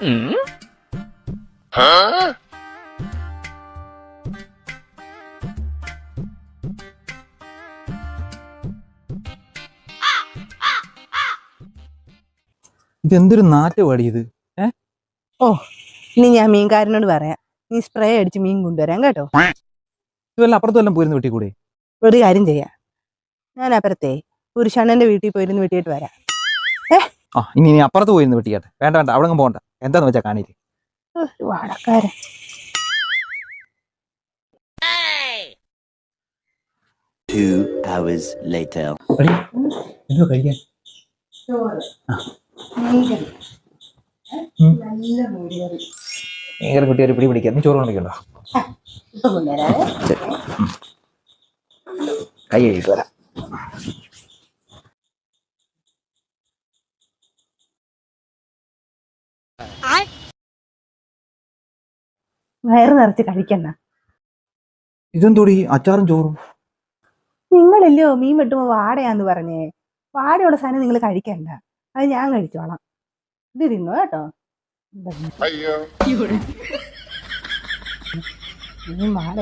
ഇതെന്തൊരു നാറ്റുപാടി ഇത്. ഓ, ഇനി ഞാൻ മീൻകാരനോട് പറയാം, നീ സ്പ്രേ അടിച്ച് മീൻ കൊണ്ടുവരാൻ കേട്ടോ. ഇതുവല്ല അപ്പുറത്ത് വല്ലതും പോയിരുന്ന് വെട്ടി കൂടെ? ഒരു കാര്യം ചെയ്യാം, ഞാൻ അപ്പുറത്തെ പുരുഷണ്ണന്റെ വീട്ടിൽ പോയിരുന്ന് വെട്ടിയിട്ട് വരാം. ഇനി അപ്പുറത്ത് പോയിരുന്ന് വെട്ടിയാട്ടെ. വേണ്ട വേണ്ട, അവിടെ പോകണ്ട. എന്താന്ന് വെച്ചാ കാണില്ലേ. വാടക്കാരൻ. എന്തോ കഴിക്കാൻ? ഭയങ്കര കുട്ടി ഒരു പിടി പിടിക്കാം. നീ ചോറ് കൊണ്ടിരിക്കണ്ടോ? കൈ കഴിയിട്ട് വരാം. വയറ് നിറച്ച് കഴിക്കണ്ട. ഇതെന്തോടി അച്ചാറും ചോറും? നിങ്ങളല്ലോ മീൻ വെട്ടുമ്പോ വാടയാന്ന് പറഞ്ഞേ. വാടയുള്ള സാധനം നിങ്ങൾ കഴിക്കണ്ട, അത് ഞാൻ കഴിച്ചോളാം. ഇത് തിന്നോ കേട്ടോ. മീൻ വാട